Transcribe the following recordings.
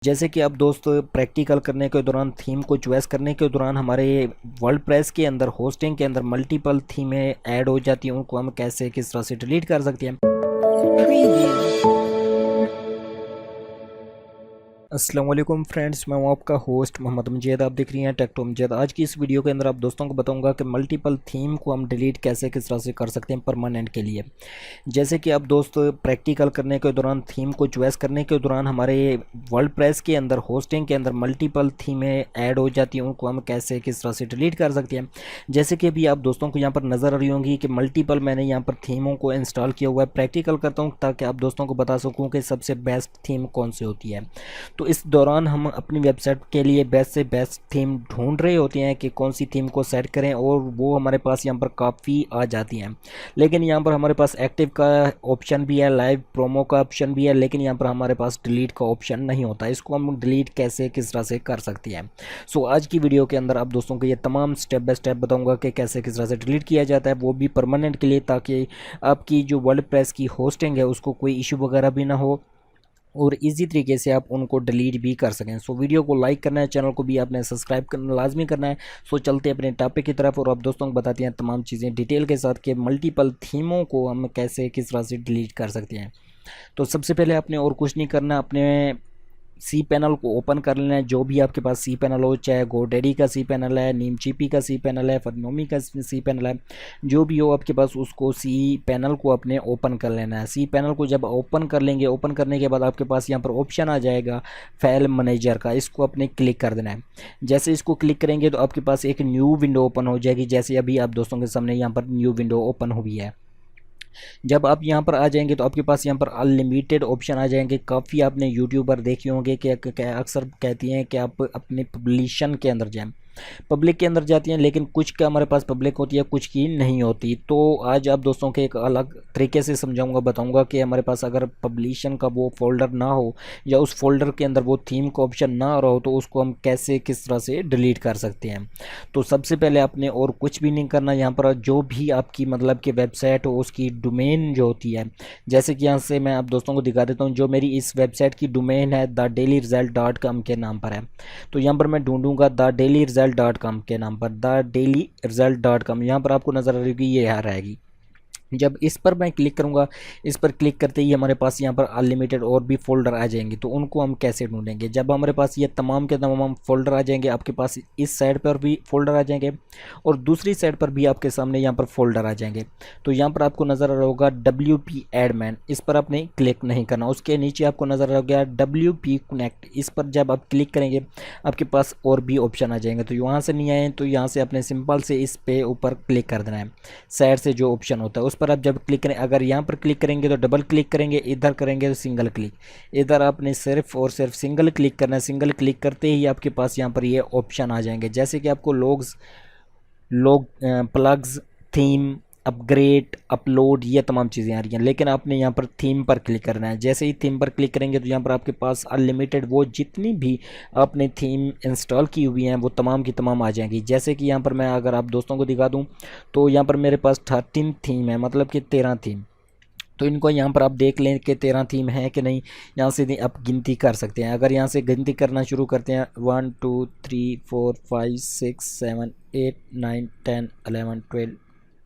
जैसे कि अब दोस्त प्रैक्टिकल करने के दौरान थीम को चॉइस करने के दौरान हमारे वर्डप्रेस के अंदर होस्टिंग के अंदर मल्टीपल थीमें ऐड हो जाती हैं, उनको हम कैसे किस तरह से डिलीट कर सकते हैं। अस्सलाम वालेकुम फ्रेंड्स, मैं हूं आपका होस्ट मोहम्मद मजीद। आप देख रही हैं टेक टू मजीद। आज की इस वीडियो के अंदर आप दोस्तों को बताऊंगा कि मल्टीपल थीम को हम डिलीट कैसे किस तरह से कर सकते हैं परमानेंट के लिए। जैसे कि अब दोस्त प्रैक्टिकल करने के दौरान थीम को चॉइस करने के दौरान हमारे वर्डप्रेस के अंदर होस्टिंग के अंदर मल्टीपल थीमें ऐड हो जाती हैं, उनको हम कैसे किस तरह से डिलीट कर सकते हैं। जैसे कि अभी आप दोस्तों को यहाँ पर नज़र आ रही होंगी कि मल्टीपल मैंने यहाँ पर थीमों को इंस्टॉल किया हुआ है। प्रैक्टिकल करता हूँ ताकि आप दोस्तों को बता सकूँ कि सबसे बेस्ट थीम कौन सी होती है। तो इस दौरान हम अपनी वेबसाइट के लिए बेस्ट से बेस्ट थीम ढूंढ रहे होते हैं कि कौन सी थीम को सेट करें, और वो हमारे पास यहाँ पर काफ़ी आ जाती हैं। लेकिन यहाँ पर हमारे पास एक्टिव का ऑप्शन भी है, लाइव प्रोमो का ऑप्शन भी है, लेकिन यहाँ पर हमारे पास डिलीट का ऑप्शन नहीं होता। इसको हम डिलीट कैसे किस तरह से कर सकते हैं। सो आज की वीडियो के अंदर आप दोस्तों को ये तमाम स्टेप बाय स्टेप बताऊंगा कि कैसे किस तरह से डिलीट किया जाता है, वो भी परमानेंट के लिए, ताकि आपकी जो वर्डप्रेस की होस्टिंग है उसको कोई इशू वगैरह भी ना हो और इजी तरीके से आप उनको डिलीट भी कर सकें। सो वीडियो को लाइक करना है, चैनल को भी आपने सब्सक्राइब करना लाजमी करना है। सो चलते हैं अपने टॉपिक की तरफ और आप दोस्तों को बताते हैं तमाम चीज़ें डिटेल के साथ कि मल्टीपल थीमों को हम कैसे किस तरह से डिलीट कर सकते हैं। तो सबसे पहले आपने और कुछ नहीं करना, अपने सी पैनल को ओपन कर लेना है। जो भी आपके पास सी पैनल हो, चाहे गोडेडी का सी पैनल है, नीमचीपी का सी पैनल है, फरनोमी का सी पैनल है, जो भी हो आपके पास, उसको सी पैनल को अपने ओपन कर लेना है। सी पैनल को जब ओपन कर लेंगे, ओपन करने के बाद आपके पास यहाँ पर ऑप्शन आ जाएगा फाइल मैनेजर का, इसको अपने क्लिक कर देना है। जैसे इसको क्लिक करेंगे तो आपके पास एक न्यू विंडो ओपन हो जाएगी, जैसे अभी आप दोस्तों के सामने यहाँ पर न्यू विंडो ओपन हुई है। जब आप यहाँ पर आ जाएंगे तो आपके पास यहाँ पर अनलिमिटेड ऑप्शन आ जाएंगे। काफ़ी आपने यूट्यूबर देखे होंगे कि अक्सर कहती हैं कि आप अपने पब्लिशन के अंदर जाएं, पब्लिक के अंदर जाती हैं, लेकिन कुछ का हमारे पास पब्लिक होती है, कुछ की नहीं होती। तो आज आप दोस्तों के एक अलग तरीके से समझाऊंगा, बताऊंगा कि हमारे पास अगर पब्लिशन का वो फोल्डर ना हो या उस फोल्डर के अंदर वो थीम का ऑप्शन ना रहो तो उसको हम कैसे किस तरह से डिलीट कर सकते हैं। तो सबसे पहले आपने और कुछ भी नहीं करना, यहाँ पर जो भी आपकी मतलब कि वेबसाइट हो उसकी डोमेन जो होती है, जैसे कि यहाँ से मैं आप दोस्तों को दिखा देता हूँ। जो मेरी इस वेबसाइट की डोमेन है द के नाम पर है, तो यहाँ पर मैं ढूंढूंगा द के नाम पर, द यहाँ पर आपको नज़र आ रही होगी, ये यहाँ रहेगी। जब इस पर मैं क्लिक करूंगा, इस पर क्लिक करते ही हमारे पास यहाँ पर अनलिमिटेड और भी फोल्डर आ जाएंगे। तो उनको हम कैसे ढूंढेंगे? जब हमारे पास ये तमाम के तमाम फोल्डर आ जाएंगे, आपके पास इस साइड पर भी फोल्डर आ जाएंगे और दूसरी साइड पर भी आपके सामने यहाँ पर फोल्डर आ जाएंगे। तो यहाँ पर आपको नज़र आ रहा होगा WP एडमैन, इस पर आपने क्लिक नहीं करना। उसके नीचे आपको नज़र आ रहा होगा WP कनेक्ट, इस पर जब आप क्लिक करेंगे आपके पास और भी ऑप्शन आ जाएंगे। तो यहाँ से नहीं आए तो यहाँ से अपने सिंपल से इस पे ऊपर क्लिक कर देना है। साइड से जो ऑप्शन होता है उस पर आप जब क्लिक करें, अगर यहाँ पर क्लिक करेंगे तो डबल क्लिक करेंगे, इधर करेंगे तो सिंगल क्लिक, इधर आपने सिर्फ और सिर्फ सिंगल क्लिक करना है। सिंगल क्लिक करते ही आपके पास यहाँ पर ये ऑप्शन आ जाएंगे, जैसे कि आपको लोग प्लग्स, थीम, अपग्रेड, अपलोड, ये तमाम चीज़ें आ रही हैं। लेकिन आपने यहाँ पर थीम पर क्लिक करना है। जैसे ही थीम पर क्लिक करेंगे तो यहाँ पर आपके पास अनलिमिटेड वो जितनी भी आपने थीम इंस्टॉल की हुई हैं वो तमाम की तमाम आ जाएंगी। जैसे कि यहाँ पर मैं अगर आप दोस्तों को दिखा दूँ तो यहाँ पर मेरे पास 13 थीम है, मतलब कि 13 थीम। तो इनको यहाँ पर आप देख लें कि 13 थीम है कि नहीं, यहाँ से आप गिनती कर सकते हैं। अगर यहाँ से गिनती करना शुरू करते हैं 1 2 3 4 5 6 7 8 9 10 11 12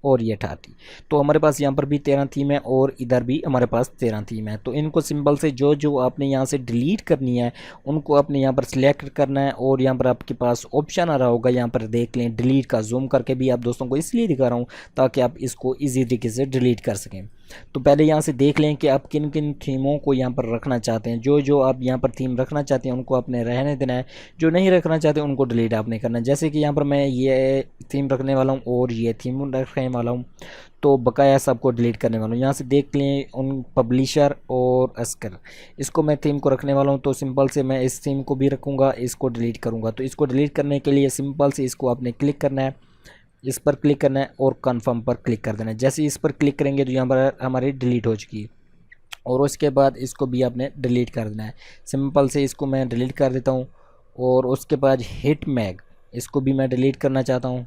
और ये 18, तो हमारे पास यहाँ पर भी 13 थीम है और इधर भी हमारे पास 13 थीम है। तो इनको सिंबल से जो जो आपने यहाँ से डिलीट करनी है उनको आपने यहाँ पर सिलेक्ट करना है और यहाँ पर आपके पास ऑप्शन आ रहा होगा, यहाँ पर देख लें डिलीट का। जूम करके भी आप दोस्तों को इसलिए दिखा रहा हूँ ताकि आप इसको ईजी तरीके से डिलीट कर सकें। तो पहले यहाँ से देख लें कि आप किन किन थीमों को यहाँ पर रखना चाहते हैं। जो जो आप यहाँ पर थीम रखना चाहते हैं उनको आपने रहने देना है, जो नहीं रखना चाहते उनको डिलीट आपने करना है। जैसे कि यहाँ पर मैं ये थीम रखने वाला हूँ और ये थीम रखने वाला हूँ, तो बकाया सबको डिलीट करने वाला हूँ। यहाँ से देख लें उन पब्लिशर और अस्कर, इसको मैं थीम को रखने वाला हूँ। तो सिंपल से मैं इस थीम को भी रखूँगा, इसको डिलीट करूँगा। तो इसको डिलीट करने के लिए सिंपल से इसको आपने क्लिक करना है, इस पर क्लिक करना है और कन्फर्म पर क्लिक कर देना है। जैसे इस पर क्लिक करेंगे तो यहाँ पर हमारी डिलीट हो चुकी है और उसके बाद इसको भी आपने डिलीट कर देना है। सिंपल से इसको मैं डिलीट कर देता हूँ और उसके बाद हिट मैग, इसको भी मैं डिलीट करना चाहता हूँ।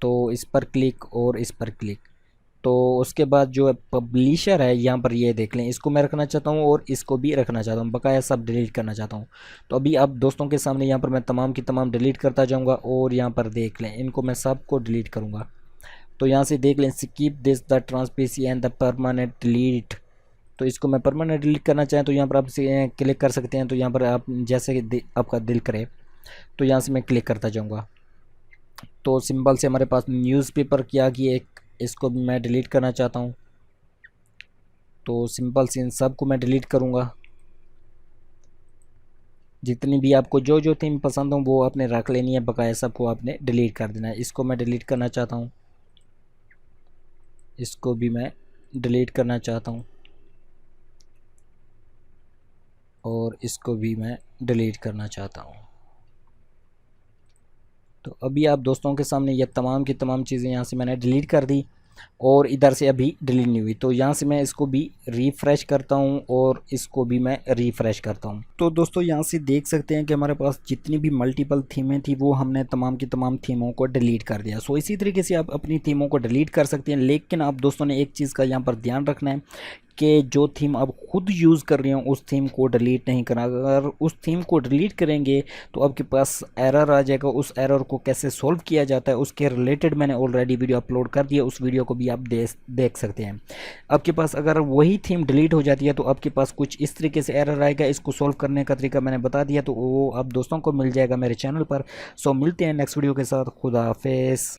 तो इस पर क्लिक और इस पर क्लिक, तो उसके बाद जो है पब्लिशर है यहाँ पर ये देख लें, इसको मैं रखना चाहता हूँ और इसको भी रखना चाहता हूँ, बकाया सब डिलीट करना चाहता हूँ। तो अभी आप दोस्तों के सामने यहाँ पर मैं तमाम की तमाम डिलीट करता जाऊँगा और यहाँ पर देख लें इनको मैं सबको डिलीट करूँगा। तो यहाँ से देख लें skip this the transparency and the permanent delete. तो इसको मैं परमानेंट डिलीट करना चाहें तो यहाँ पर आप क्लिक कर सकते हैं। तो यहाँ पर आप जैसे कि आपका दिल करे तो यहाँ से मैं क्लिक करता जाऊँगा। तो सिंबल से हमारे पास न्यूज़पेपर की आ गई एक, इसको भी मैं डिलीट करना चाहता हूँ। तो सिंपल से इन सब को मैं डिलीट करूँगा। जितनी भी आपको जो जो थीम पसंद हो वो आपने रख लेनी है, बकाया सबको आपने डिलीट कर देना है। इसको मैं डिलीट करना चाहता हूँ, इसको भी मैं डिलीट करना चाहता हूँ और इसको भी मैं डिलीट करना चाहता हूँ। तो अभी आप दोस्तों के सामने ये तमाम की तमाम चीज़ें यहाँ से मैंने डिलीट कर दी और इधर से अभी डिलीट नहीं हुई। तो यहाँ से मैं इसको भी रिफ़्रेश करता हूँ और इसको भी मैं रिफ़्रेश करता हूँ। तो दोस्तों यहाँ से देख सकते हैं कि हमारे पास जितनी भी मल्टीपल थीमें थी वो हमने तमाम की तमाम थीमों को डिलीट कर दिया। सो इसी तरीके से आप अपनी थीमों को डिलीट कर सकते हैं, लेकिन आप दोस्तों ने एक चीज़ का यहाँ पर ध्यान रखना है कि जो थीम आप खुद यूज़ कर रहे हो उस थीम को डिलीट नहीं करना। अगर उस थीम को डिलीट करेंगे तो आपके पास एरर आ जाएगा। उस एरर को कैसे सॉल्व किया जाता है उसके रिलेटेड मैंने ऑलरेडी वीडियो अपलोड कर दिया, उस वीडियो को भी आप देख सकते हैं। आपके पास अगर वही थीम डिलीट हो जाती है तो आपके पास कुछ इस तरीके से एरर आएगा। इसको सॉल्व करने का तरीका मैंने बता दिया, तो वो आप दोस्तों को मिल जाएगा मेरे चैनल पर। सो मिलते हैं नेक्स्ट वीडियो के साथ। खुदा हाफिज़।